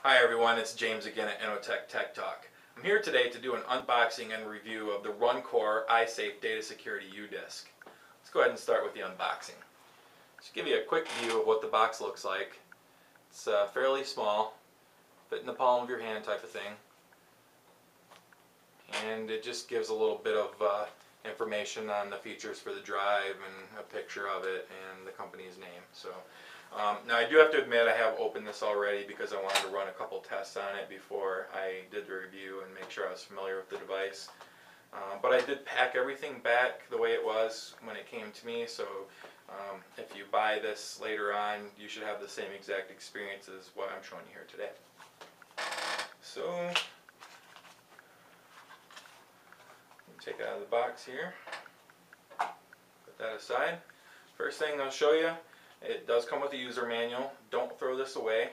Hi everyone, it's James again at Innotech Tech Talk. I'm here today to do an unboxing and review of the RunCore iSafe Data Security U-Disc. Let's go ahead and start with the unboxing. Just give you a quick view of what the box looks like. It's fairly small, fit in the palm of your hand type of thing. And it just gives a little bit of information on the features for the drive and a picture of it and the company's name. Now I do have to admit I have opened this already because I wanted to run a couple tests on it before I did the review and make sure I was familiar with the device. But I did pack everything back the way it was when it came to me, so if you buy this later on, you should have the same exact experience as what I'm showing you here today. So, take it out of the box here, put that aside. First thing I'll show you, it does come with a user manual. Don't throw this away.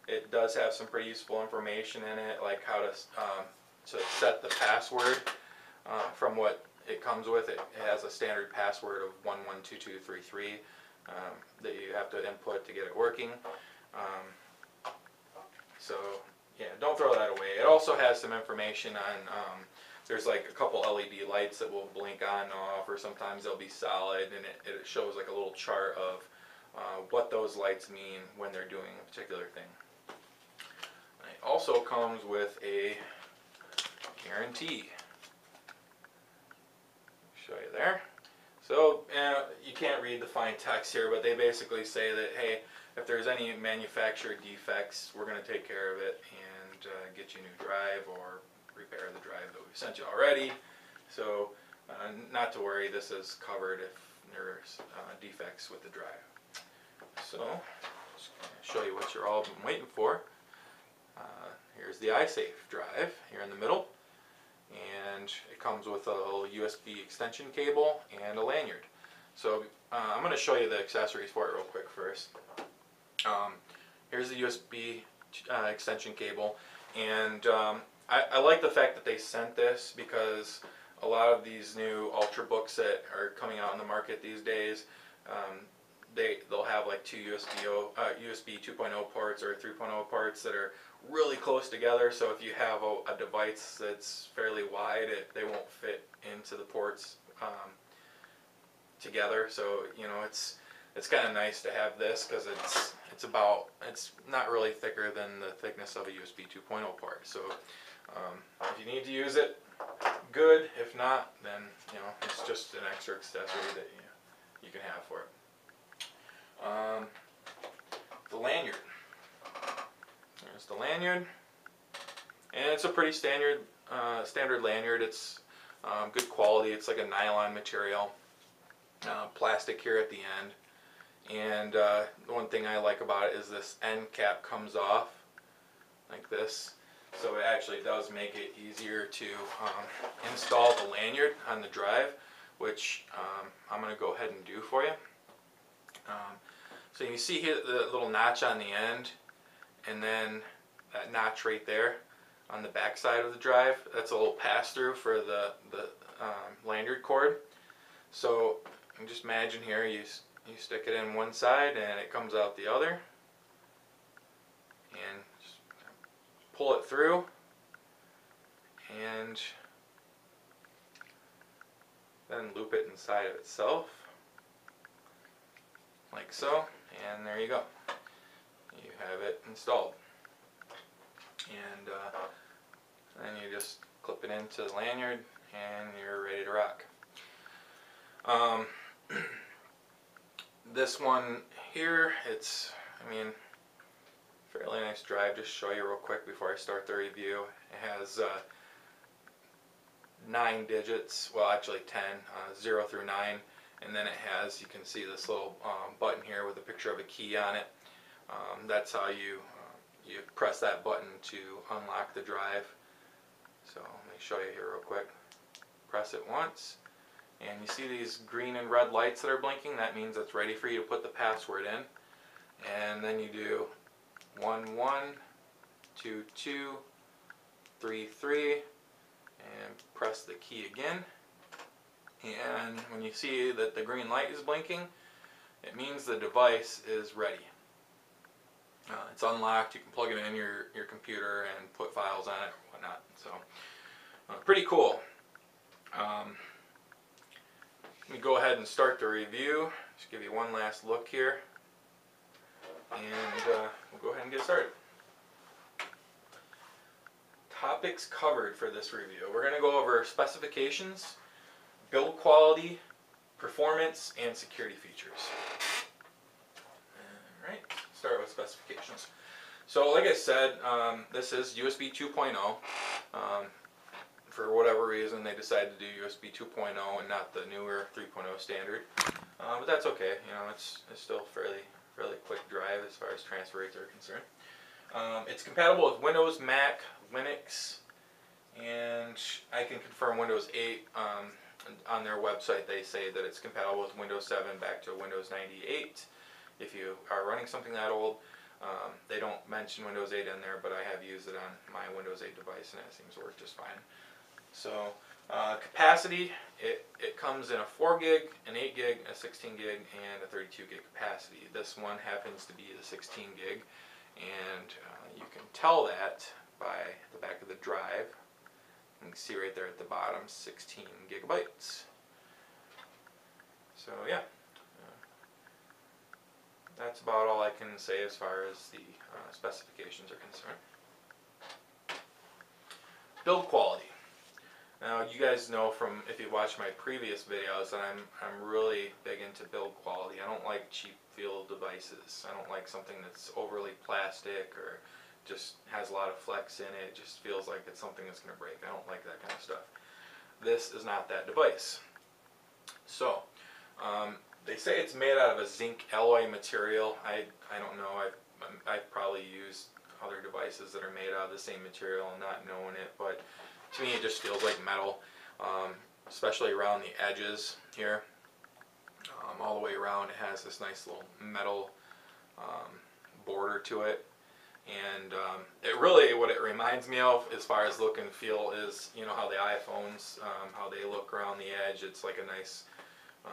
It does have some pretty useful information in it, like how to set the password from what it comes with. It has a standard password of 112233 that you have to input to get it working. So yeah, don't throw that away. It also has some information on there's like a couple LED lights that will blink on and off, or sometimes they'll be solid, and it shows like a little chart of what those lights mean when they're doing a particular thing. It also comes with a guarantee. Show you there. So you can't read the fine text here, but they basically say that, hey, if there's any manufacturer defects, we're going to take care of it and get you a new drive or repair the drive that we've sent you already. So not to worry, this is covered if there's defects with the drive. So just gonna show you what you're all been waiting for. Here's the iSafe drive here in the middle, and it comes with a little USB extension cable and a lanyard. So I'm going to show you the accessories for it real quick first. Here's the USB extension cable, and I like the fact that they sent this, because a lot of these new Ultrabooks that are coming out in the market these days, they'll have like two USB 2.0 ports or 3.0 ports that are really close together. So if you have a device that's fairly wide, they won't fit into the ports together. So you know, it's kind of nice to have this, because it's not really thicker than the thickness of a USB 2.0 port. So if you need to use it, good. If not, then you know, it's just an extra accessory that you can have for it. The lanyard. There's the lanyard, and it's a pretty standard lanyard. It's good quality. It's like a nylon material, plastic here at the end. And the one thing I like about it is this end cap comes off like this. So it actually does make it easier to install the lanyard on the drive, which I'm going to go ahead and do for you. So you see here the little notch on the end, and then that notch right there on the back side of the drive. That's a little pass-through for the lanyard cord. So you can just imagine here, you stick it in one side and it comes out the other, and just pull it through, and then loop it inside of itself like so, and there you go. You have it installed, and then you just clip it into the lanyard and you're ready to rock. This one here, it's, I mean, fairly nice drive. Just show you real quick before I start the review. It has 9 digits, well actually 10, 0 through 9, and then it has, you can see this little button here with a picture of a key on it. That's how you press that button to unlock the drive. So let me show you here real quick. Press it once, and you see these green and red lights that are blinking. That means it's ready for you to put the password in. And then you do 112233 and press the key again. And when you see that the green light is blinking, it means the device is ready. It's unlocked. You can plug it in your computer and put files on it or whatnot. So pretty cool. Let me go ahead and start the review. Just give you one last look here, and we'll go ahead and get started. Topics covered for this review. We're going to go over specifications, build quality, performance, and security features. Alright, start with specifications. So like I said, this is USB 2.0. For whatever reason they decided to do USB 2.0 and not the newer 3.0 standard. But that's okay, you know, it's still fairly quick drive as far as transfer rates are concerned. It's compatible with Windows, Mac, Linux, and I can confirm Windows 8. On their website they say that it's compatible with Windows 7 back to Windows 98. If you are running something that old, they don't mention Windows 8 in there, but I have used it on my Windows 8 device and it seems to work just fine. So capacity, it comes in a 4 gig, an 8 gig, a 16 gig, and a 32 gig capacity. This one happens to be the 16 gig, and you can tell that by the back of the drive. You can see right there at the bottom, 16 gigabytes. So yeah, that's about all I can say as far as the specifications are concerned. Build quality. Now you guys know from, if you've watched my previous videos, that I'm really big into build quality. I don't like cheap feel devices. I don't like something that's overly plastic or just has a lot of flex in it. It just feels like it's something that's going to break. I don't like that kind of stuff. This is not that device. So they say it's made out of a zinc alloy material. I don't know. I've probably used other devices that are made out of the same material and not knowing it, but to me it just feels like metal, especially around the edges here. All the way around it has this nice little metal border to it, and it really, what it reminds me of as far as look and feel is, you know how the iPhones, how they look around the edge. It's like a nice, I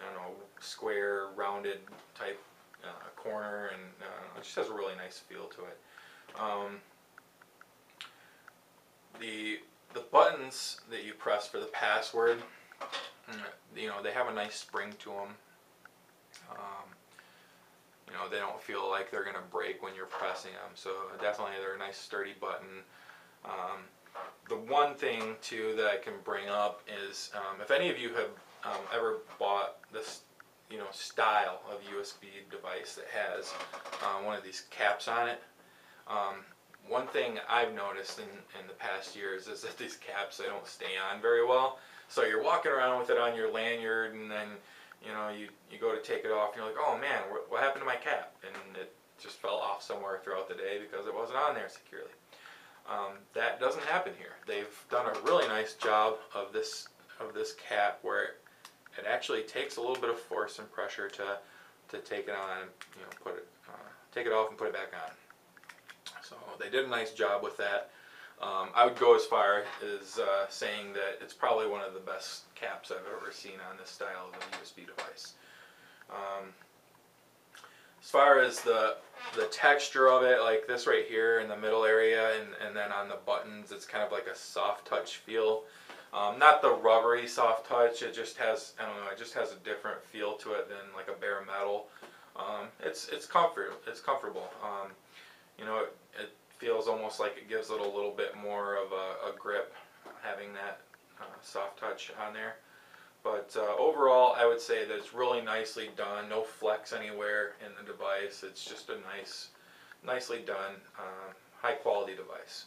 don't know, square, rounded type corner, and it just has a really nice feel to it. The buttons that you press for the password, you know, they have a nice spring to them. You know, they don't feel like they're going to break when you're pressing them, so definitely they're a nice sturdy button. The one thing too that I can bring up is, if any of you have ever bought this, you know, style of USB device that has one of these caps on it, one thing I've noticed in the past years is that these caps, they don't stay on very well. So you're walking around with it on your lanyard, and then, you know, you go to take it off and you're like, oh man, what happened to my cap? And it just fell off somewhere throughout the day because it wasn't on there securely. That doesn't happen here. They've done a really nice job of this cap, where it actually takes a little bit of force and pressure to take it on, you know, take it off and put it back on. So they did a nice job with that. I would go as far as saying that it's probably one of the best caps I've ever seen on this style of a USB device. As far as the texture of it, like this right here in the middle area, and then on the buttons, it's kind of like a soft touch feel. Not the rubbery soft touch. It just has, I don't know, it just has a different feel to it than like a bare metal. It's comfortable. You know, it feels almost like it gives it a little bit more of a grip, having that soft touch on there. But overall, I would say that it's really nicely done. No flex anywhere in the device. It's just a nicely done, high quality device.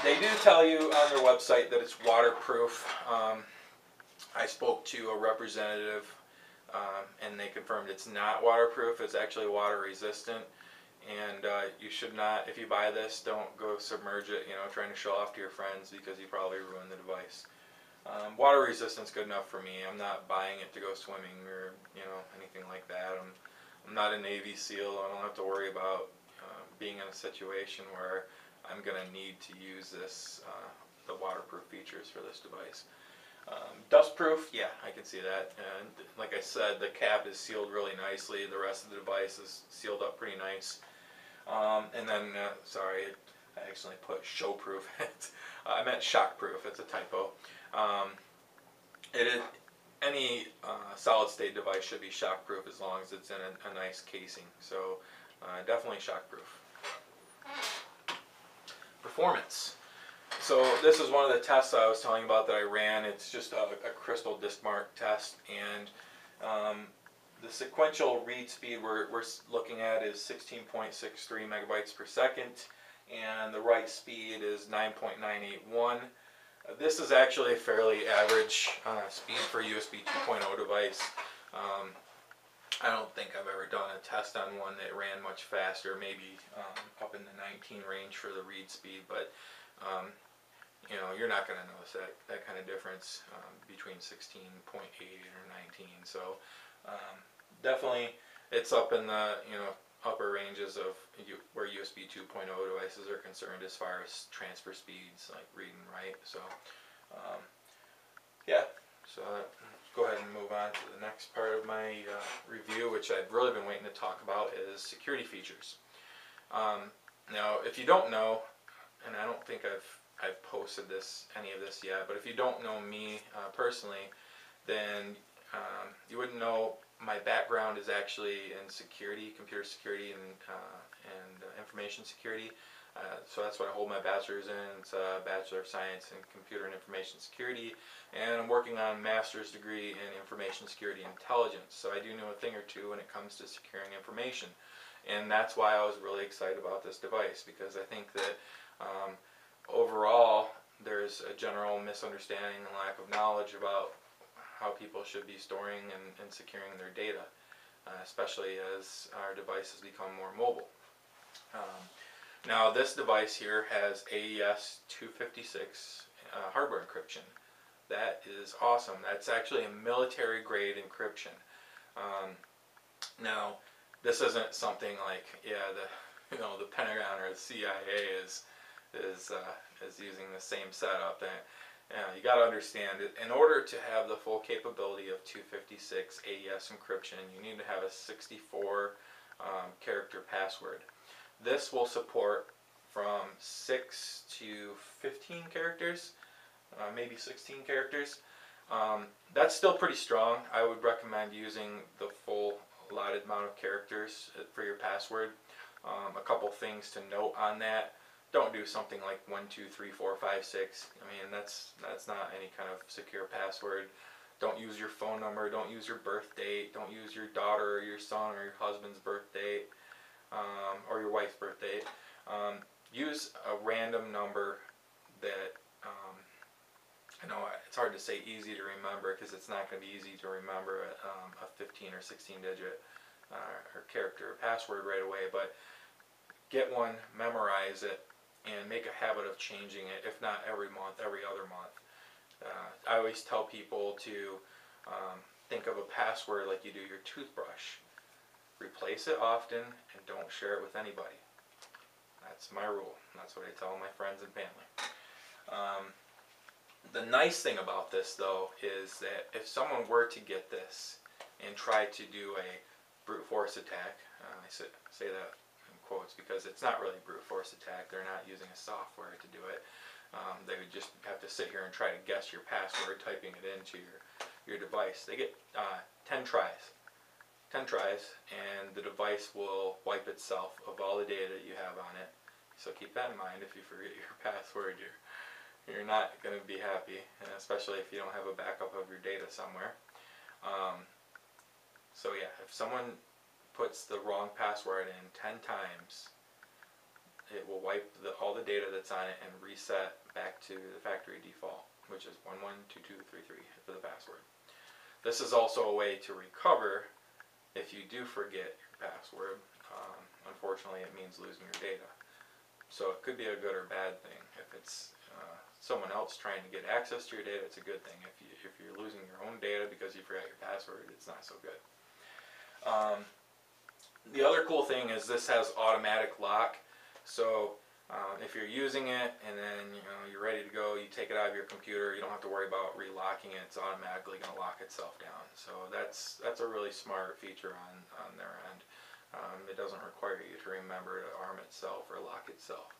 They do tell you on their website that it's waterproof. I spoke to a representative, and they confirmed it's not waterproof. It's actually water resistant, and you should not, if you buy this, don't go submerge it, you know, trying to show off to your friends, because you probably ruin the device. Water resistance good enough for me. I'm not buying it to go swimming or, you know, anything like that. I'm not a Navy SEAL. I don't have to worry about being in a situation where I'm going to need to use this, the waterproof features for this device. Dust proof, yeah, I can see that. And like I said, the cap is sealed really nicely. The rest of the device is sealed up pretty nice. And then, sorry, I accidentally put show proof. I meant shock proof. It's a typo. Um, it is any solid state device should be shock proof as long as it's in a nice casing. So definitely shock proof. Performance. So this is one of the tests I was telling you about that I ran. It's just a crystal disc mark test, and the sequential read speed we're looking at is 16.63 megabytes per second, and the write speed is 9.981. This is actually a fairly average speed for a USB 2.0 device. I don't think I've ever done a test on one that ran much faster, maybe up in the 19 range for the read speed, but you know, you're not going to notice that kind of difference between 16.8 or 19. So definitely it's up in the, you know, upper ranges of where USB 2.0 devices are concerned as far as transfer speeds, like read and write. So yeah, so go ahead and move on to the next part of my review, which I've really been waiting to talk about, is security features. Now, if you don't know, and I don't think I've posted any of this yet, but if you don't know me personally, then you wouldn't know my background is actually in security, computer security, and information security. So that's what I hold my bachelor's in. It's a Bachelor of Science in Computer and Information Security, and I'm working on a master's degree in Information Security Intelligence. So I do know a thing or two when it comes to securing information, and that's why I was really excited about this device, because I think that overall there's a general misunderstanding and lack of knowledge about how people should be storing and securing their data, especially as our devices become more mobile. Now this device here has AES 256 hardware encryption. That is awesome. That's actually a military grade encryption. Now this isn't something like, yeah, the Pentagon or the CIA is using the same setup. You got to understand, in order to have the full capability of 256 AES encryption, you need to have a 64 character password. This will support from 6 to 15 characters, maybe 16 characters. That's still pretty strong. I would recommend using the full allotted amount of characters for your password. A couple things to note on that: don't do something like 1, 2, 3, 4, 5, 6. I mean, that's not any kind of secure password. Don't use your phone number. Don't use your birth date. Don't use your daughter or your son or your husband's birth date, or your wife's birth date. Use a random number that, I know it's hard to say easy to remember, because it's not going to be easy to remember a 15 or 16 digit or character password right away, but get one, memorize it, and make a habit of changing it, if not every month, every other month. I always tell people to think of a password like you do your toothbrush. Replace it often, and don't share it with anybody. That's my rule. That's what I tell my friends and family. The nice thing about this, though, is that if someone were to get this and try to do a brute force attack, I say that in quotes because it's not really a brute force attack. They're not using a software to do it. They would just have to sit here and try to guess your password, typing it into your device. They get 10 tries. 10 tries, and the device will wipe itself of all the data that you have on it. So keep that in mind. If you forget your password, you're not going to be happy, especially if you don't have a backup of your data somewhere. So yeah, if someone puts the wrong password in 10 times, it will wipe all the data that's on it and reset back to the factory default, which is 112233 for the password. This is also a way to recover if you do forget your password. Unfortunately, it means losing your data. So it could be a good or bad thing. If it's someone else trying to get access to your data, it's a good thing. If you're losing your own data because you forgot your password, it's not so good. The other cool thing is this has automatic lock. So If you're using it and then you're ready to go, you take it out of your computer, you don't have to worry about relocking it. It's automatically going to lock itself down. So that's a really smart feature on their end. It doesn't require you to remember to arm itself or lock itself.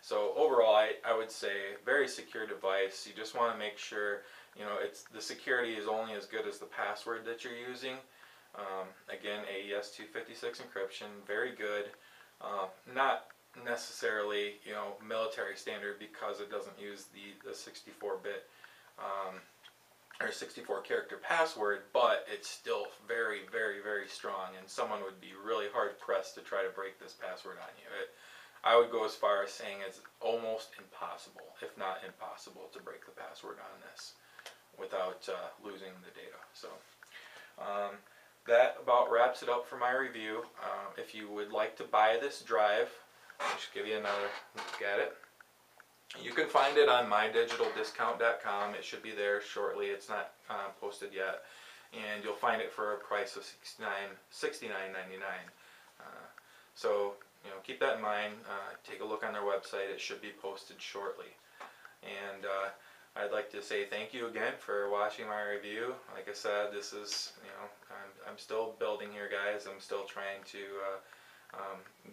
So overall, I would say very secure device. You just want to make sure the security is only as good as the password that you're using. Again, AES 256 encryption, very good. Not necessarily military standard because it doesn't use the 64-bit or 64 character password, but it's still very, very, very strong, and someone would be really hard pressed to try to break this password on you. I would go as far as saying it's almost impossible, if not impossible, to break the password on this without losing the data. So that about wraps it up for my review. If you would like to buy this drive, I'll just give you another look at it. You can find it on mydigitaldiscount.com. It should be there shortly. It's not posted yet. And you'll find it for a price of $69.99. So keep that in mind. Take a look on their website. It should be posted shortly. And I'd like to say thank you again for watching my review. Like I said, this is, I'm still building here, guys. I'm still trying to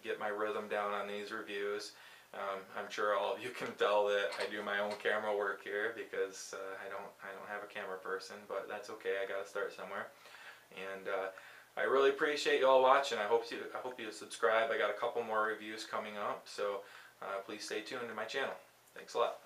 get my rhythm down on these reviews. I'm sure all of you can tell that I do my own camera work here because I don't have a camera person, but that's okay. I gotta start somewhere. And I really appreciate you all watching. I hope you subscribe. I got a couple more reviews coming up, so please stay tuned to my channel. Thanks a lot.